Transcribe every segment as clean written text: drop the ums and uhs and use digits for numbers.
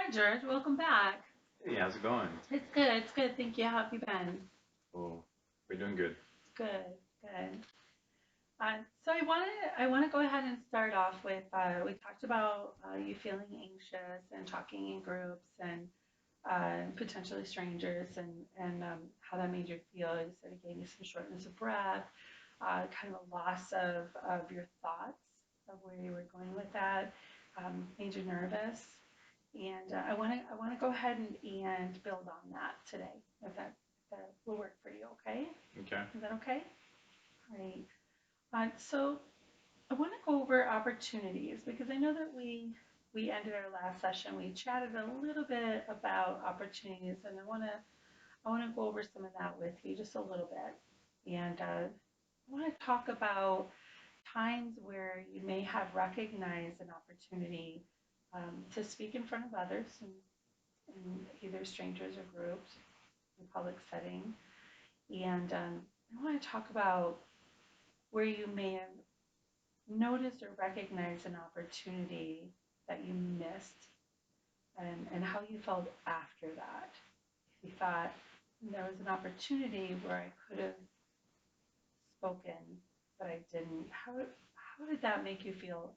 Hi, George. Welcome back. Hey, how's it going? It's good. It's good. Thank you. How have you been? Oh, we're doing good. Good. Good. So I want to go ahead and start off with we talked about you feeling anxious and talking in groups and potentially strangers and how that made you feel. You said it gave you some shortness of breath, kind of a loss of your thoughts of where you were going with that, made you nervous. And I want to go ahead and build on that today, if that will work for you. Okay, Okay. is that okay? Great. So I want to go over opportunities because I know that we ended our last session. We chatted a little bit about opportunities, and I want to go over some of that with you just a little bit. And I want to talk about times where you may have recognized an opportunity to speak in front of others in either strangers or groups in a public setting. And I want to talk about where you may have noticed or recognized an opportunity that you missed and how you felt after that. If you thought there was an opportunity where I could have spoken, but I didn't, how did that make you feel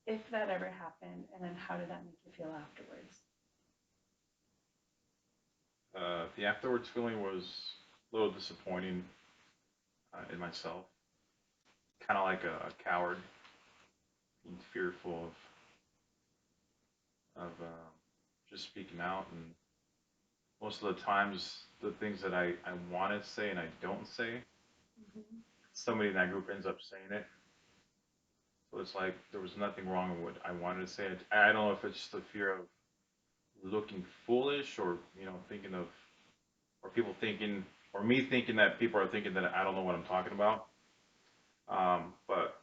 if that ever happened? And then how did that make you feel afterwards? The afterwards feeling was a little disappointing in myself. Kind of like a coward, being fearful of just speaking out. And most of the times, the things that I want to say and I don't say, Mm-hmm. somebody in that group ends up saying it. So it's like there was nothing wrong with what I wanted to say. I don't know if it's just the fear of looking foolish or, thinking of, or people thinking, or me thinking that people are thinking that I don't know what I'm talking about. But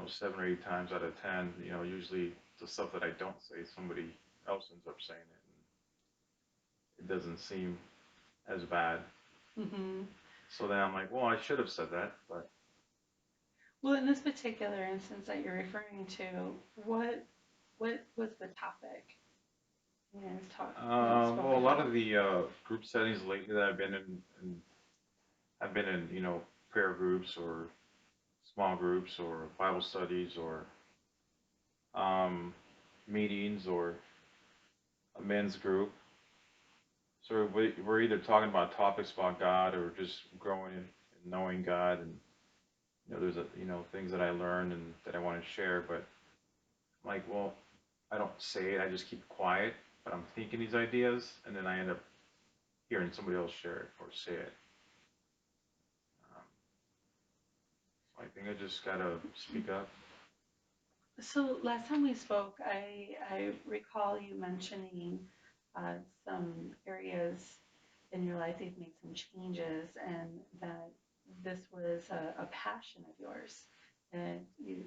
7 or 8 times out of 10, usually the stuff that I don't say, somebody else ends up saying it, and it doesn't seem as bad. Mm-hmm. So then I'm like, well, I should have said that, but Well, in this particular instance that you're referring to, what what was the topic you spoke well, a lot about? of the group settings lately that I've been in I've been in, prayer groups or small groups or Bible studies or um, meetings or a men's group. So we're either talking about topics about God or just growing and knowing God, and there's things that I learned and that I want to share. But I'm like, well, I don't say it. I just keep quiet. But I'm thinking these ideas, and then I end up hearing somebody else share it or say it. Um, so I think I just gotta speak up. So last time we spoke, I recall you mentioning uh, some areas in your life that you've made some changes, and that this was a passion of yours. And you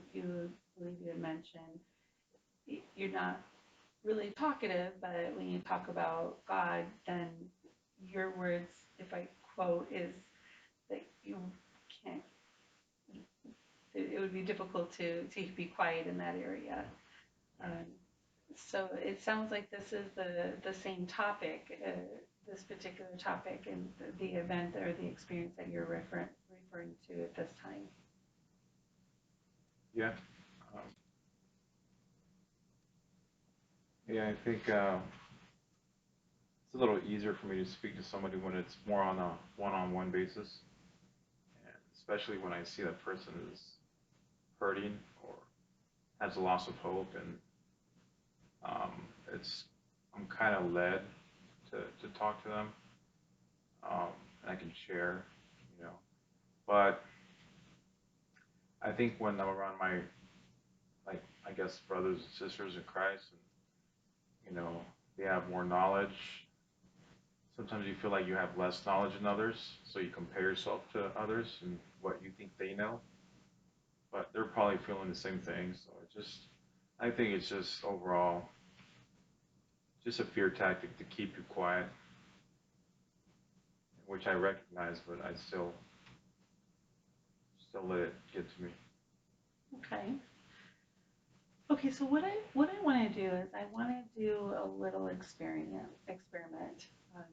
believe you had mentioned you're not really talkative, but when you talk about God, then your words, if I quote, is that you can't. It would be difficult to be quiet in that area. Yeah. Um, so it sounds like this is the same topic, this particular topic, and the event or the experience that you're referring to at this time. Yeah. Um, yeah. I think it's a little easier for me to speak to somebody when it's more on a one-on-one basis, and especially when I see that person is hurting or has a loss of hope, and um, it's I'm kind of led to talk to them, um, and I can share, you know. But I think when I'm around my, like, I guess brothers and sisters in Christ, and they have more knowledge. Sometimes you feel like you have less knowledge than others, so you compare yourself to others and what you think they know, but they're probably feeling the same thing. So I think it's just overall just a fear tactic to keep you quiet, which I recognize, but I still let it get to me. Okay. Okay. Okay, so what I want to do is I want to do a little experiment. Um,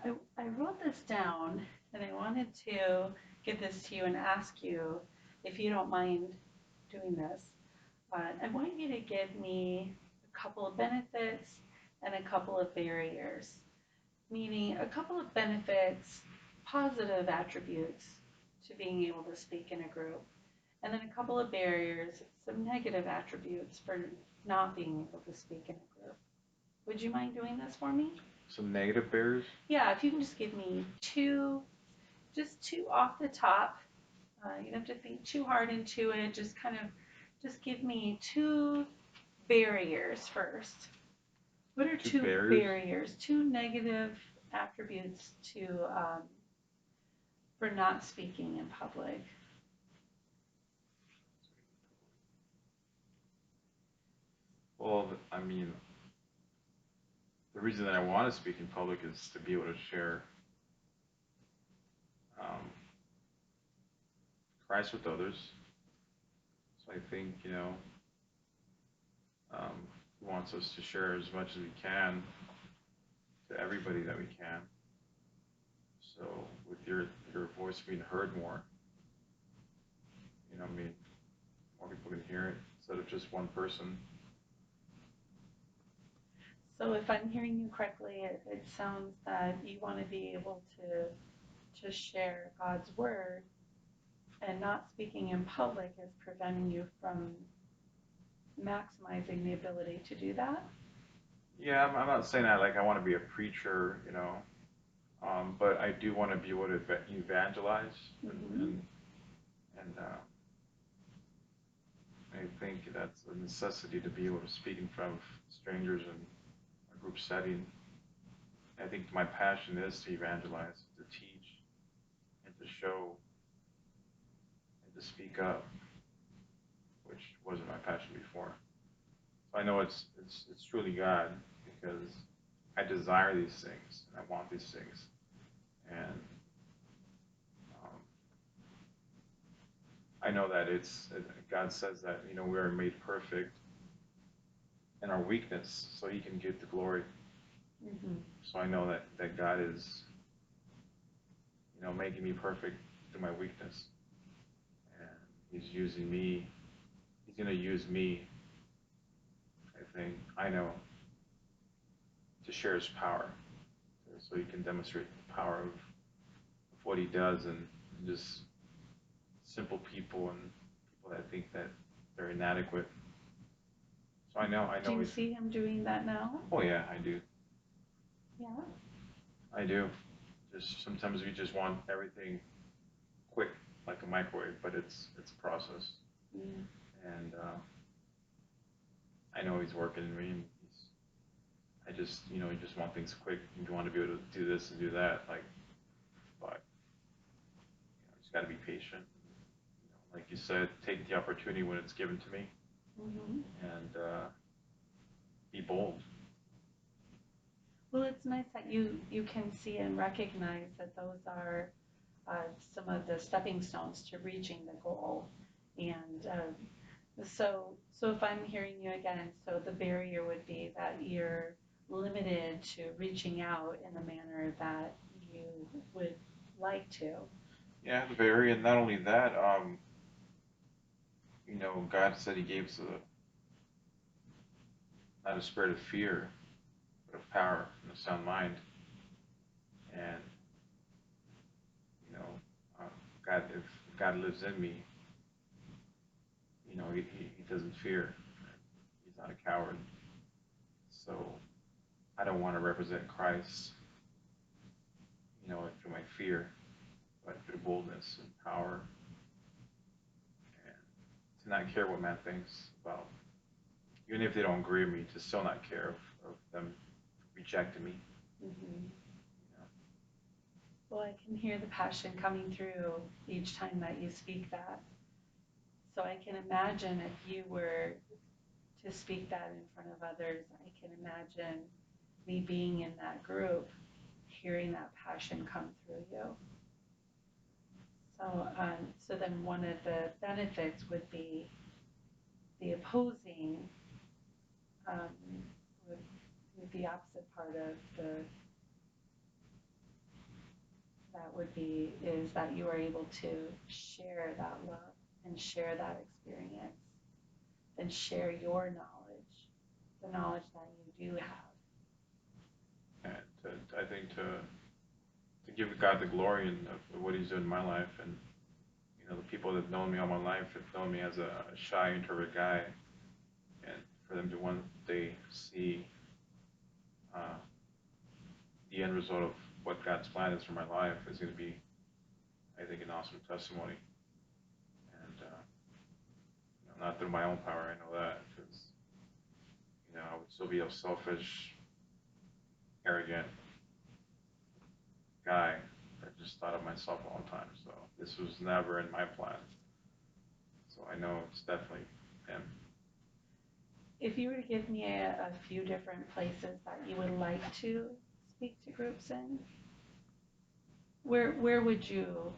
and I wrote this down, and I wanted to give this to you and ask you if you don't mind doing this. I want you to give me a couple of benefits and a couple of barriers, meaning a couple of benefits, positive attributes to being able to speak in a group, and then a couple of barriers, some negative attributes for not being able to speak in a group. Would you mind doing this for me? Some negative bears. Yeah, if you can just give me two, just two off the top. You don't have to think too hard into it. Just give me two barriers first. What are Two two barriers? barriers? Two negative attributes to for not speaking in public. Well, I mean, the reason that I want to speak in public is to be able to share um, Christ with others. So I think, he wants us to share as much as we can to everybody that we can. So with your voice being heard more, I mean, more people can hear it instead of just one person. So if I'm hearing you correctly, it sounds that you want to be able to share God's word, and not speaking in public is preventing you from maximizing the ability to do that. Yeah, I'm not saying that like I want to be a preacher, but I do want to be able to evangelize, Mm-hmm. and I think that's a necessity to be able to speak in front of strangers in a group setting. I think my passion is to evangelize, to teach, and to show, and to speak up, which wasn't my passion before. So I know it's truly God because I desire these things and I want these things, and um, I know that God says that we are made perfect in our weakness, so He can get the glory. Mm-hmm. So I know that God is making me perfect through my weakness, and He's using me. He's gonna use me. I know to share His power, so He can demonstrate the power of what He does, and just simple people and people that think that they're inadequate. So I Do know you He's. see him doing that now? Oh yeah, I do. Yeah. I do. Just sometimes we just want everything quick, like a microwave, but it's a process. Mm. And I know He's working in me. And I just, you just want things quick. You want to be able to do this and do that, but you just got to be patient. Like you said, take the opportunity when it's given to me, Mm-hmm. and be bold. Well, it's nice that you can see and recognize that those are some of the stepping stones to reaching the goal. And so if I'm hearing you again, so the barrier would be that you're limited to reaching out in the manner that you would like to. Yeah, the very, and not only that, God said He gave us not a spirit of fear, but of power and a sound mind. And you know, um, if God lives in me, he doesn't fear. He's not a coward. So I don't want to represent Christ, through my fear, but through boldness and power, and to not care what man thinks about, even if they don't agree with me, to still not care of them rejecting me. Mm-hmm. You know? Well, I can hear the passion coming through each time that you speak that. So I can imagine if you were to speak that in front of others, I can imagine me being in that group, hearing that passion come through you. So then one of the benefits would be the opposing, um, with, with the opposite part of that would be is that you are able to share that love and share that experience and share your knowledge, the knowledge that you do have. And I think to give God the glory and of what He's doing in my life, and the people that have known me all my life have known me as a shy, introvert guy, and for them to one day see uh, the end result of what God's plan is for my life is going to be, I think, an awesome testimony. And not through my own power, I know that, because I would still be a selfish, arrogant guy that just thought of myself all the time. So this was never in my plan. So I know it's definitely him. If you were to give me a few different places that you would like to speak to groups in, where would you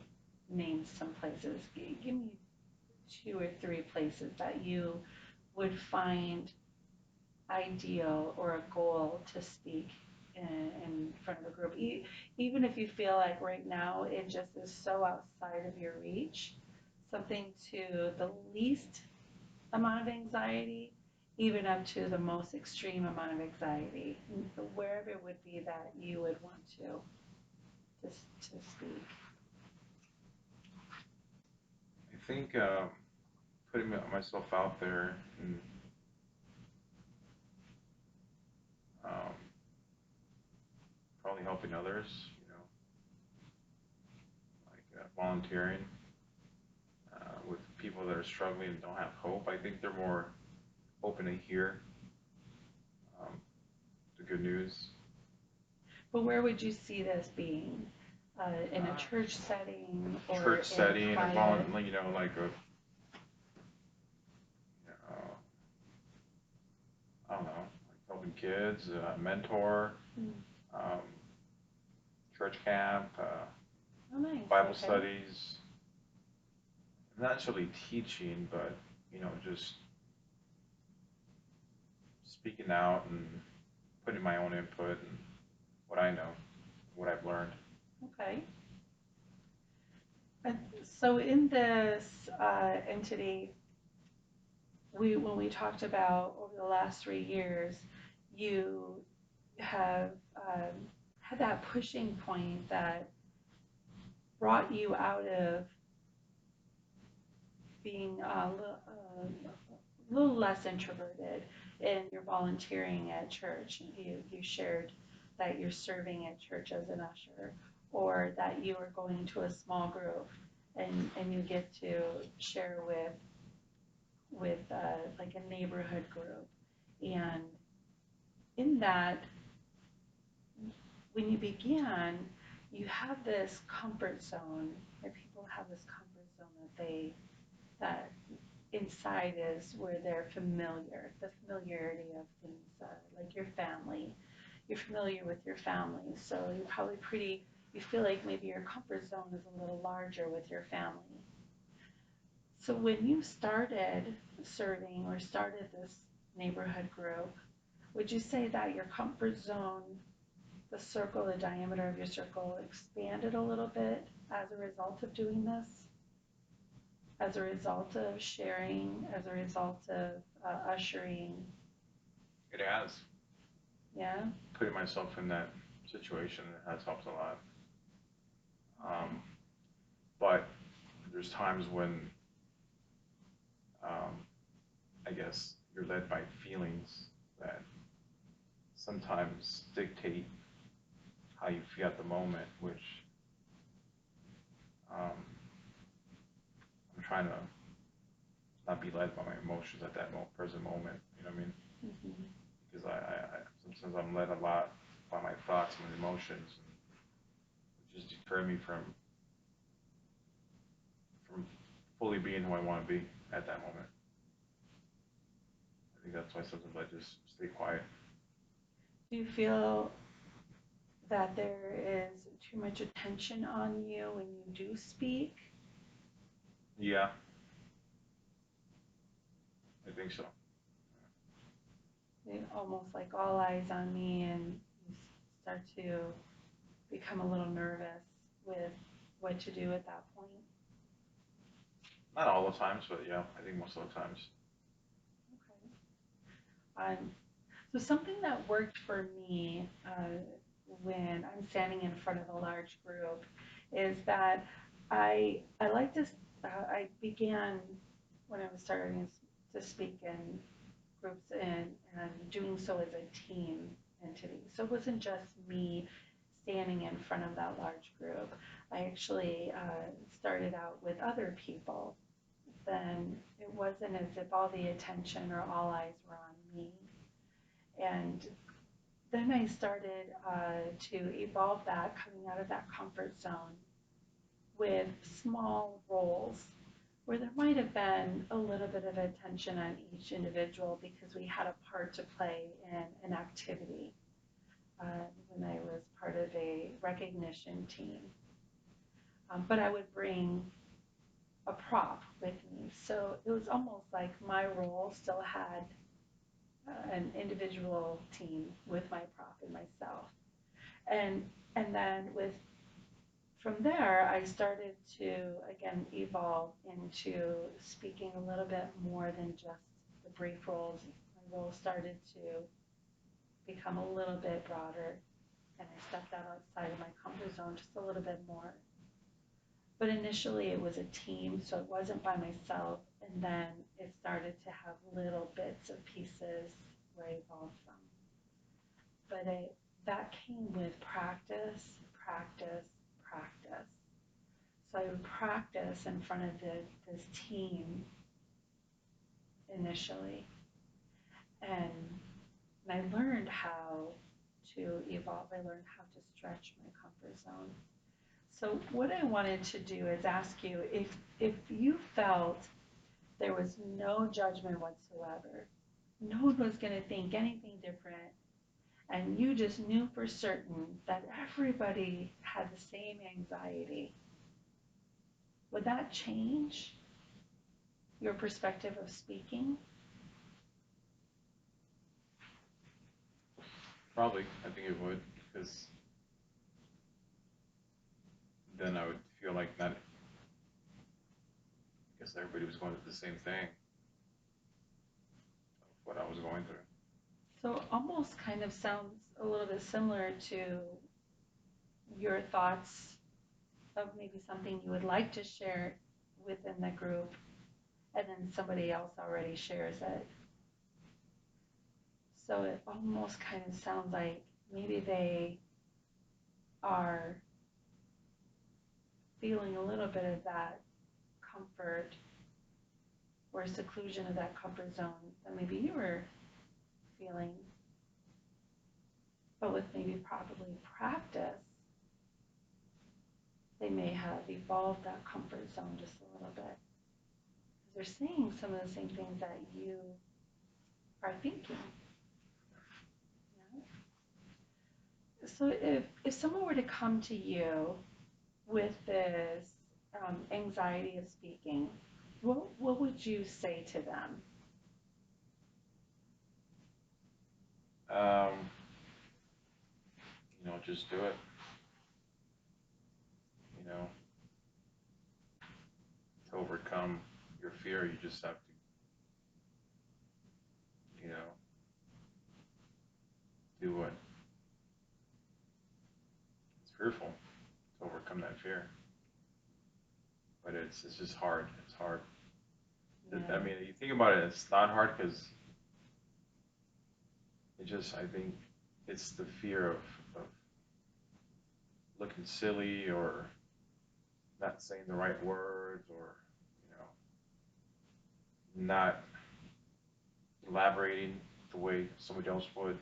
name some places? Give me 2 or 3 places that you would find ideal or a goal to speak in front of a group. Even if you feel like right now it just is so outside of your reach, something to the least amount of anxiety, even up to the most extreme amount of anxiety, wherever it would be that you would want to speak. I think putting myself out there and um, probably helping others, like volunteering with people that are struggling and don't have hope. I think they're more open to hear um, the good news. But where would you see this being? In a church setting or Church setting, in a a like a, I don't know, like helping kids, mentor, Mm. um, church camp, Oh, nice. Bible Okay. studies. Not necessarily teaching, but just speaking out and putting my own input and what I know, what I've learned. Okay. And so in this entity, when we talked about over the last 3 years, you have had that pushing point that brought you out of being a little less introverted in your volunteering at church. You shared that you're serving at church as an usher, or that you are going to a small group and you get to share with like a neighborhood group. And in that, when you began, you have this comfort zone, or people have this comfort zone that inside is where they're familiar, the familiarity of things, like your family. You're familiar with your family, so you're probably you feel like maybe your comfort zone is a little larger with your family. So when you started serving or started this neighborhood group, would you say that your comfort zone, the circle, the diameter of your circle expanded a little bit as a result of doing this? As a result of sharing, as a result of ushering? It has. Yeah? Putting myself in that situation has helped a lot. But there's times when um, I guess you're led by feelings that sometimes dictate how you feel at the moment, which um, I'm trying to not be led by my emotions at that present moment. You know what I mean? Mm-hmm. Because I sometimes I'm led a lot by my thoughts and emotions, and it just deter me from fully being who I want to be at that moment. I think that's why sometimes I just stay quiet. Do you feel that there is too much attention on you when you do speak? Yeah. I think so. Almost like all eyes on me, and you start to become a little nervous with what to do at that point. Not all the times, but yeah, I think most of the times. Okay. So something that worked for me when I'm standing in front of a large group is that I like to I began when I was starting to speak in groups and doing so as a team entity. So it wasn't just me standing in front of that large group. I actually started out with other people. Then it wasn't as if all the attention or all eyes were on me. And then I started to evolve that, coming out of that comfort zone with small roles where there might have been a little bit of attention on each individual because we had a part to play in an activity when I was part of a recognition team. But I would bring a prop with me. So it was almost like my role still had an individual team with my prop and myself. And and then with from there, I started to again evolve into speaking a little bit more than just the brief roles. My role started to become a little bit broader, and I stepped out outside of my comfort zone just a little bit more. But initially, it was a team, so it wasn't by myself, and then it started to have little bits of pieces where I evolved from. But that came with practice, practice, practice. So I would practice in front of this team initially, and, and I learned how to evolve. I learned how to stretch my comfort zone. So what I wanted to do is ask you if you felt there was no judgment whatsoever, no one was going to think anything different, and you just knew for certain that everybody had the same anxiety, would that change your perspective of speaking? Probably, I think it would, because then I would feel like not. I guess everybody was going through the same thing, what I was going through. So almost kind of sounds a little bit similar to your thoughts of maybe something you would like to share within the group, and then somebody else already shares it. So it almost kind of sounds like maybe they are feeling a little bit of that comfort or seclusion of that comfort zone that maybe you were feeling, but with maybe probably practice, they may have evolved that comfort zone just a little bit. They're saying some of the same things that you are thinking. So if someone were to come to you with this anxiety of speaking, what would you say to them? Um, just do it. You know, to overcome your fear, you just have to, you know, do what it's fearful to overcome that fear. But it's just hard. It's hard. I Yeah. mean, you think about it, it's not hard because I think it's the fear of looking silly or not saying the right words or, you know, not elaborating the way somebody else would.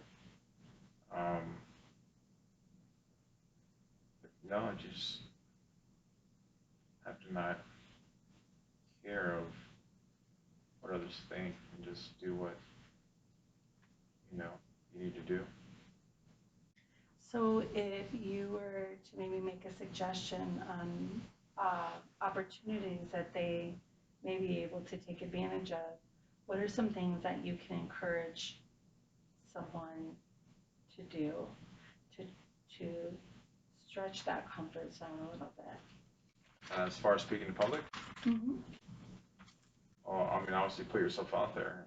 Um, no, just have to not care of what others think and just do what, you know, you need to do. So if you were to maybe make a suggestion on opportunities that they may be able to take advantage of, what are some things that you can encourage someone to do to to stretch that comfort zone a little bit? As far as speaking in public, Mm-hmm. well, I mean, obviously put yourself out there,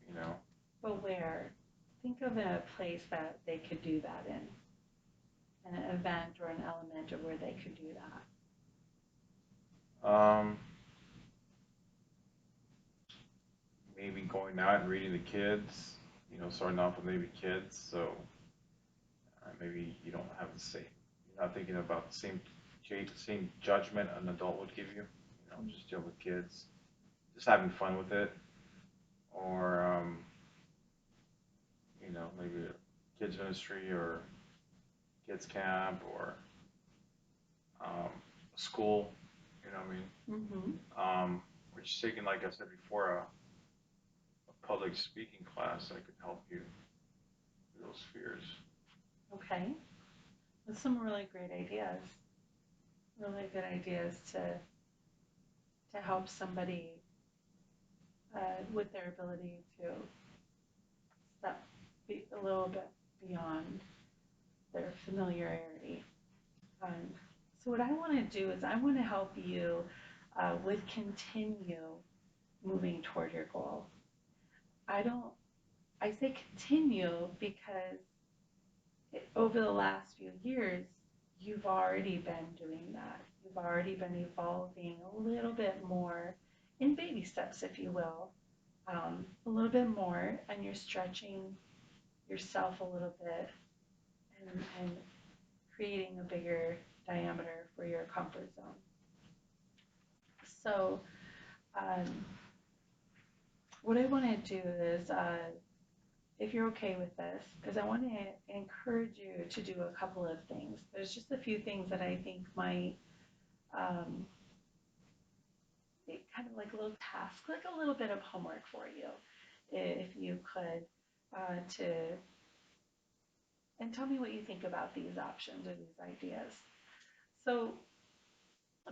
you know. But where? Think of a place that they could do that in, an event or an element of where they could do that. Um, Maybe going out and reading the kids, starting off with maybe kids, so maybe you don't have the same, you're not thinking about the same judgment an adult would give you, just dealing with kids, just having fun with it, or, maybe a kids ministry or kids camp or school, what I mean? Mm-hmm. Which taking, like I said before, a public speaking class that could help you with those fears. Okay. That's some really great ideas. Really good ideas to help somebody with their ability to step a little bit beyond their familiarity. Um, so what I want to do is I want to help you with continue moving toward your goal. I don't. I say continue because over the last few years, you've already been doing that. You've already been evolving a little bit more in baby steps, if you will, a little bit more, and you're stretching yourself a little bit and creating a bigger diameter for your comfort zone. So, um, what I want to do is, if you're okay with this, is I want to encourage you to do a couple of things. There's just a few things that I think might um, be kind of like a little task, like a little bit of homework for you, if you could, to and tell me what you think about these options or these ideas. So,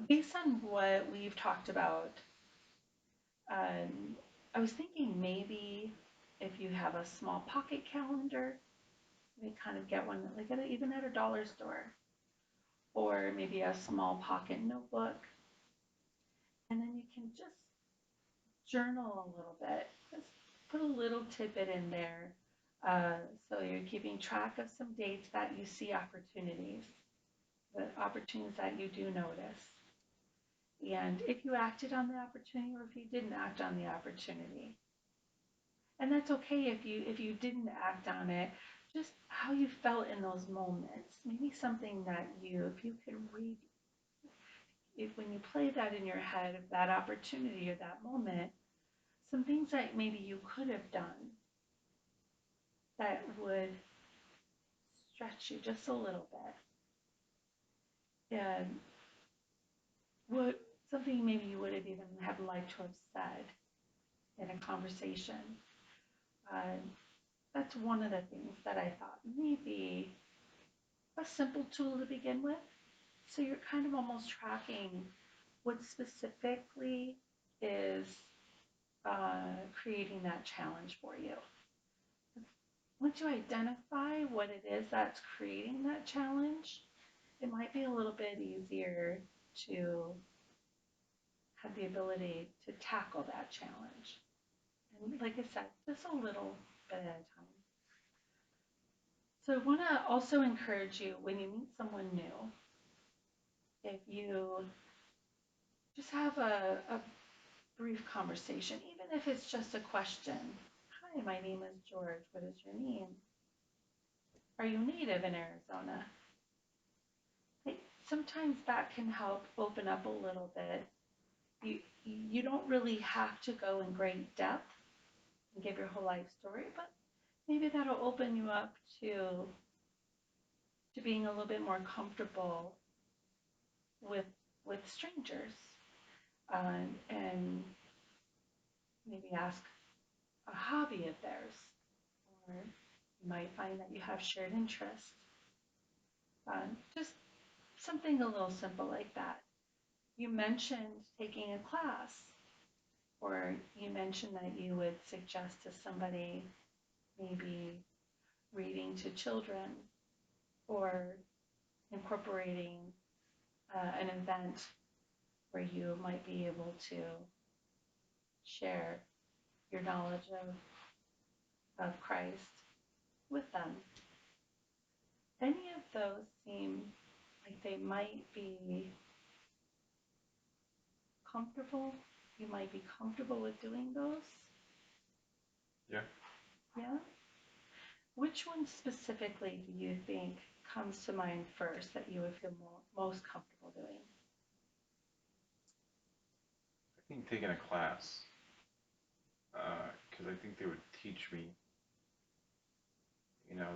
based on what we've talked about, I was thinking maybe if you have a small pocket calendar, maybe kind of get one like even at a dollar store, or maybe a small pocket notebook, and then you can just journal a little bit. Just put a little tidbit in there. Uh, so you're keeping track of some dates that you see opportunities, the opportunities that you do notice. And if you acted on the opportunity or if you didn't act on the opportunity. And that's okay if you didn't act on it, just how you felt in those moments. Maybe something that if you could read, if when you play that in your head of that opportunity or that moment, some things that maybe you could have done that would stretch you just a little bit. And what something maybe you would have even have liked to have said in a conversation. Uh, that's one of the things that I thought may be a simple tool to begin with. So you're kind of almost tracking what specifically is creating that challenge for you. Once you identify what it is that's creating that challenge, it might be a little bit easier to have the ability to tackle that challenge. And like I said, just a little bit at a time. So I want to also encourage you when you meet someone new, if you just have a brief conversation, even if it's just a question. Hi, my name is George. What is your name? Are you native in Arizona? Like, sometimes that can help open up a little bit. You don't really have to go in great depth and give your whole life story, but maybe that'll open you up to being a little bit more comfortable with strangers, and maybe ask a hobby of theirs, or you might find that you have shared interests. Just something a little simple like that. You mentioned taking a class, Or you mentioned that you would suggest to somebody maybe reading to children or incorporating an event where you might be able to share your knowledge of Christ with them. Any of those seem like they might be comfortable? You might be comfortable with doing those? Yeah. Yeah? Which one specifically do you think comes to mind first that you would feel most comfortable doing? I think taking a class, because I think they would teach me,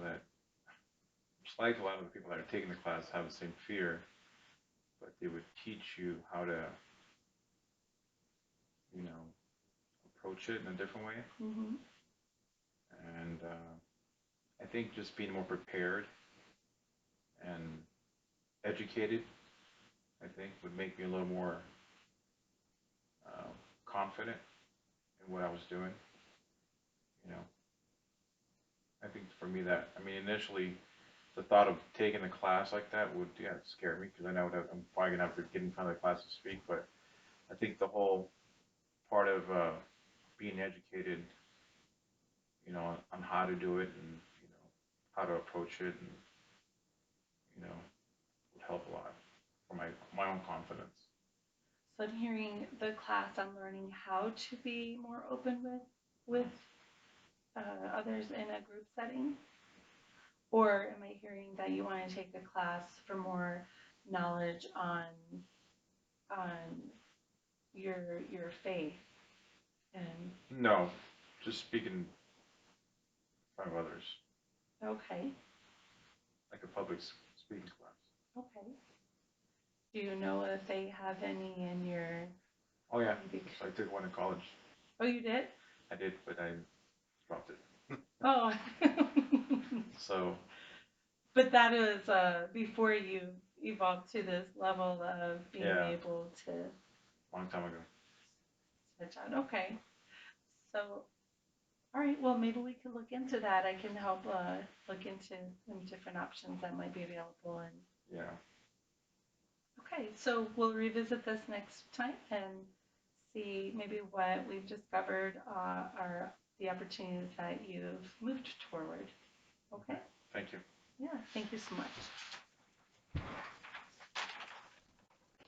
that just like a lot of the people that are taking the class have the same fear, but they would teach you how to, you know, approach it in a different way. Mm-hmm. And I think just being more prepared and educated, I think, would make me a little more confident in what I was doing. You know, I think for me initially the thought of taking a class like that would, scare me because I know that I'm probably gonna have to get in front of the class to speak. But I think the whole part of being educated, on how to do it and how to approach it, and would help a lot for my own confidence. So I'm hearing the class, I'm learning how to be more open with others in a group setting? Or am I hearing that you want to take the class for more knowledge on your faith and No, just speaking in front of others, okay, like a public speaking class. okay. Do you know if they have any in your Oh yeah, maybe? so I took one in college. Oh, you did? I did, but I dropped it. Oh. So But that is before you evolved to this level of being yeah, able to long time ago. switch on. Okay. So, all right. Well, maybe we can look into that. I can help look into some different options that might be available. And Yeah. okay, so we'll revisit this next time and see maybe what we've discovered are the opportunities that you've moved toward. Okay. Thank you. Yeah. Thank you so much.